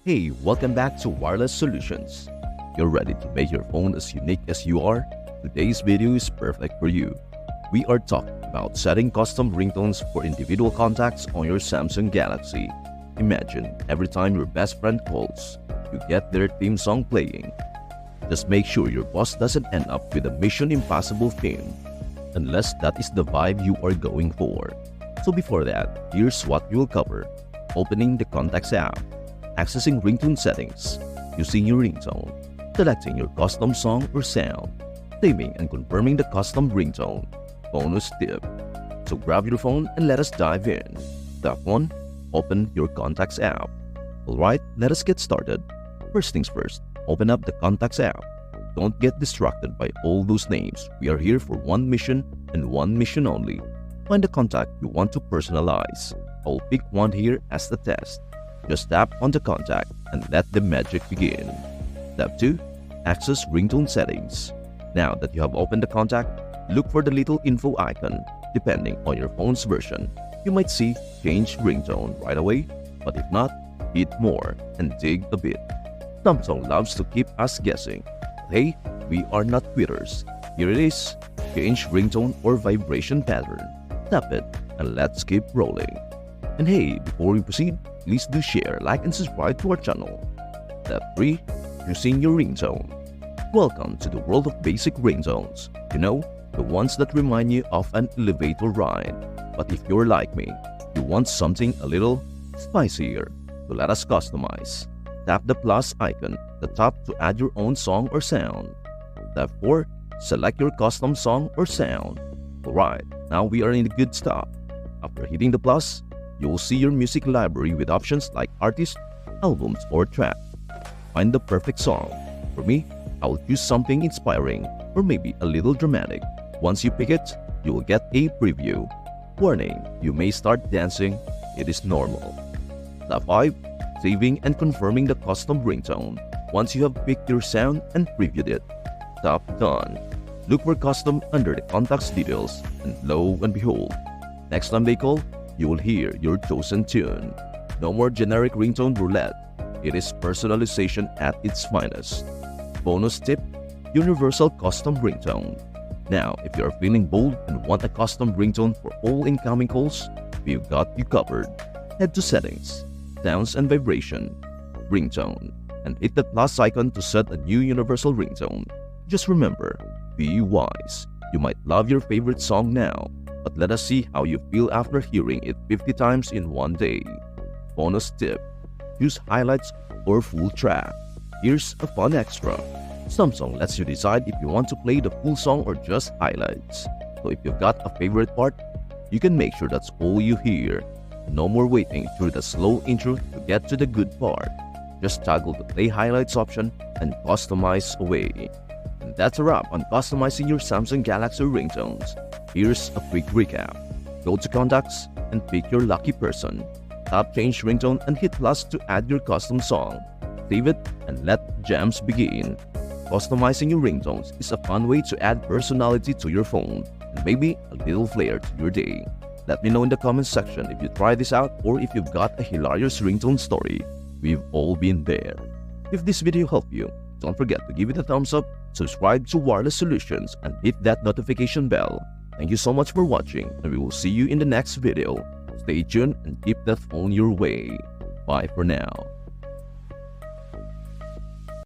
Hey, welcome back to Wireless Solutions. You're ready to make your phone as unique as you are? Today's video is perfect for you. We are talking about setting custom ringtones for individual contacts on your Samsung Galaxy. Imagine every time your best friend calls, you get their theme song playing. Just make sure your boss doesn't end up with a Mission Impossible theme, unless that is the vibe you are going for. So before that, here's what we will cover. Opening the Contacts app, accessing ringtone settings, using your ringtone, selecting your custom song or sound, saving and confirming the custom ringtone. Bonus tip. So grab your phone and let us dive in. Step 1. Open your Contacts app. Alright, let us get started. First things first, open up the Contacts app. Don't get distracted by all those names. We are here for one mission and one mission only. Find the contact you want to personalize. I'll pick one here as the test. Just tap on the contact and let the magic begin. Step 2. Access ringtone settings. Now that you have opened the contact, look for the little info icon. Depending on your phone's version, you might see change ringtone right away, but if not, hit more and dig a bit. Samsung loves to keep us guessing. But hey, we are not quitters. Here it is. Change ringtone or vibration pattern. Tap it and let's keep rolling. And hey, before we proceed, please do share, like, and subscribe to our channel. Step 3. Using your ringtone. Welcome to the world of basic ringtones. You know, the ones that remind you of an elevator ride. But if you're like me, you want something a little spicier, so let us customize. Tap the plus icon at the top to add your own song or sound. Step 4. Select your custom song or sound. Alright, now we are in the good stuff. After hitting the plus, you will see your music library with options like artists, albums, or tracks. Find the perfect song. For me, I will choose something inspiring or maybe a little dramatic. Once you pick it, you will get a preview. Warning, you may start dancing. It is normal. Step 5. Saving and confirming the custom ringtone. Once you have picked your sound and previewed it, tap Done. Look for custom under the contacts details, and lo and behold, next time they call, you will hear your chosen tune. No more generic ringtone roulette. It is personalization at its finest. Bonus tip, universal custom ringtone. Now, if you are feeling bold and want a custom ringtone for all incoming calls, we've got you covered. Head to Settings, Sounds and Vibration, Ringtone, and hit the plus icon to set a new universal ringtone. Just remember, be wise. You might love your favorite song now, but let us see how you feel after hearing it 50 times in one day. Bonus tip, use highlights or full track. Here's a fun extra. Samsung lets you decide if you want to play the full song or just highlights. So if you've got a favorite part, you can make sure that's all you hear. No more waiting through the slow intro to get to the good part. Just toggle the play highlights option and customize away. And that's a wrap on customizing your Samsung Galaxy ringtones. Here's a quick recap. Go to Contacts and pick your lucky person. Tap Change Ringtone and hit plus to add your custom song. Save it and let jams begin. Customizing your ringtones is a fun way to add personality to your phone and maybe a little flair to your day. Let me know in the comments section if you try this out or if you've got a hilarious ringtone story. We've all been there. If this video helped you, don't forget to give it a thumbs up, subscribe to Wireless Solutions, and hit that notification bell. Thank you so much for watching, and we will see you in the next video. Stay tuned and keep that phone your way. Bye for now.